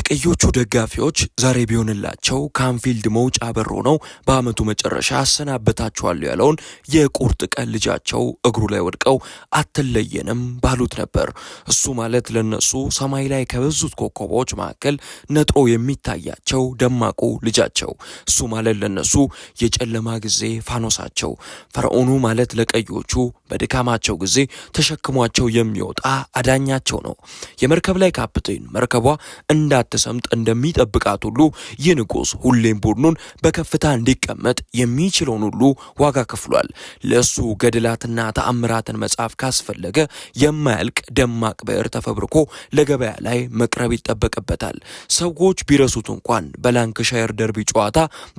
የቀዮቹ ደጋፊዎች ዛሬ ቢሆንላቸው ካንፊልድ መውጫ በር ሆነው በአመቱ መጨረሻ አሰናበታቸዋለሁ ያለውን የቁርጥ ቀን ልጃቸው እግሩ ላይ ወድቀው አትለየንም ባሉት ነበር። እሱ ማለት ለነሱ ሰማይ ላይ ከበዙት ኮከቦች መካከል ነጥሮ የሚታያቸው ደማቁ ልጃቸው፣ እሱ ማለት ለነሱ የጨለማ ጊዜ ፋኖሳቸው፣ ፈርዖኑ ማለት ለቀዮቹ በድካማቸው ጊዜ ተሸክሟቸው የሚወጣ አዳኛቸው ነው። የመርከብ ላይ ካፕቴን መርከቧ እንዳትሰምጥ እንደሚጠብቃት ሁሉ ይህ ንጉስ ሁሌም ቡድኑን በከፍታ እንዲቀመጥ የሚችለውን ሁሉ ዋጋ ከፍሏል። ለሱ ገድላትና ተአምራትን መጻፍ ካስፈለገ የማያልቅ ደማቅ ብዕር ተፈብርኮ ለገበያ ላይ መቅረብ ይጠበቅበታል። ሰዎች ቢረሱት እንኳን በላንክሻየር ደርቢ ጨዋታ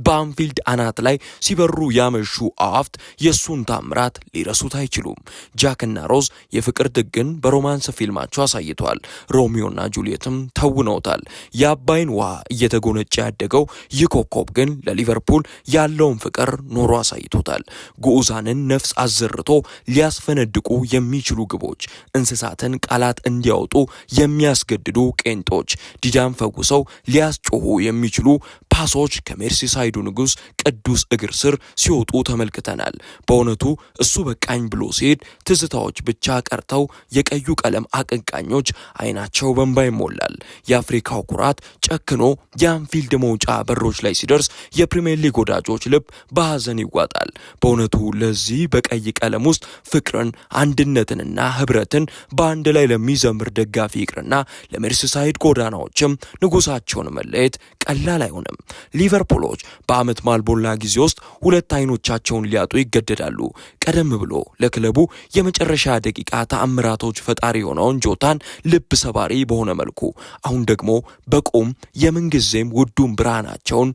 በአንፊልድ አናት ላይ ሲበሩ ያመሹ አዋፍት የሱን ታምራት ሊረሱት አይችሉም። ጃክና ሮዝ የፍቅር ጥግን በሮማንስ ፊልማቸው አሳይተዋል። ሮሚዮና ጁሊየትም ተውነውታል። የአባይን ውሃ እየተጎነጨ ያደገው ይህ ኮከብ ግን ለሊቨርፑል ያለውን ፍቅር ኖሮ አሳይቶታል። ጉዑዛንን ነፍስ አዘርቶ ሊያስፈነድቁ የሚችሉ ግቦች፣ እንስሳትን ቃላት እንዲያወጡ የሚያስገድዱ ቄንጦች፣ ዲዳን ፈውሰው ሊያስጮሁ የሚችሉ ፓሶች ከሜርሲሳይዱ ንጉስ ቅዱስ እግር ስር ሲወጡ ተመልክተናል። በእውነቱ እሱ በቃኝ ብሎ ሲሄድ ትዝታዎች ብቻ ቀርተው የቀዩ ቀለም አቀንቃኞች አይናቸው በእንባ ይሞላል። የአፍሪካው ኩራት ጨክኖ የአንፊልድ መውጫ በሮች ላይ ሲደርስ የፕሪሚየር ሊግ ወዳጆች ልብ በሐዘን ይዋጣል። በእውነቱ ለዚህ በቀይ ቀለም ውስጥ ፍቅርን፣ አንድነትንና ህብረትን በአንድ ላይ ለሚዘምር ደጋፊ ይቅርና ለሜርሲሳይድ ጎዳናዎችም ንጉሳቸውን መለየት ቀላል አይሆንም። ሊቨርፑሎች በአመት ማልቦላ ጊዜ ውስጥ ሁለት አይኖቻቸውን ሊያጡ ይገደዳሉ። ቀደም ብሎ ለክለቡ የመጨረሻ ደቂቃ ተአምራቶች ፈጣሪ የሆነውን ጆታን ልብ ሰባሪ በሆነ መልኩ፣ አሁን ደግሞ በቁም የምንጊዜም ውዱን ብርሃናቸውን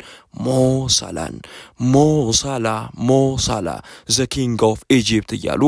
ሞሳላ ዘ ኪንግ ኦፍ ኢጂፕት እያሉ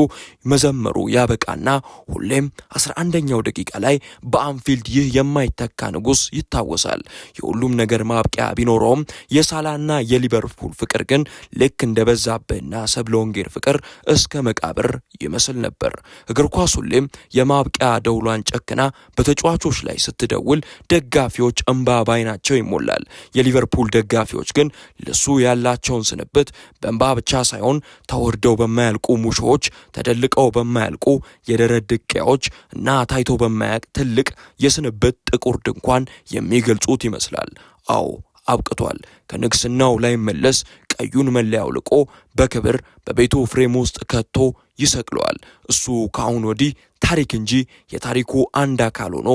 መዘመሩ ያበቃና ሁሌም 11ኛው ደቂቃ ላይ በአንፊልድ ይህ የማይተካ ንጉስ ይታወሳል። የሁሉም ነገር ማብቂያ ቢኖረውም የሳላና የሊቨርፑል ፍቅር ግን ልክ እንደ በዛብህና ሰብለ ወንጌል ፍቅር እስከ መቃብር ይመስል ነበር። እግር ኳስ ሁሌም የማብቂያ ደውሏን ጨክና በተጫዋቾች ላይ ስትደውል ደጋፊዎች እንባ ባይናቸው ይሞላል። የሊቨርፑል ደጋፊዎች ግን ለሱ ያላቸውን ስንብት በእንባ ብቻ ሳይሆን ተወርደው በማያልቁ ሙሾዎች፣ ተደልቀው በማያልቁ የደረት ድቂያዎች እና ታይቶ በማያቅ ትልቅ የስንብት ጥቁር ድንኳን የሚገልጹት ይመስላል። አዎ አብቅቷል። ከንግስናው ላይ መለስ ቀዩን መለያ አውልቆ በክብር በቤቱ ፍሬም ውስጥ ከቶ ይሰቅለዋል። እሱ ከአሁን ወዲህ ታሪክ እንጂ የታሪኩ አንድ አካል ሆኖ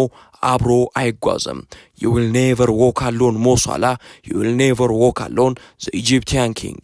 አብሮ አይጓዝም። You will never walk alone ሞሳላ You will never walk alone the Egyptian king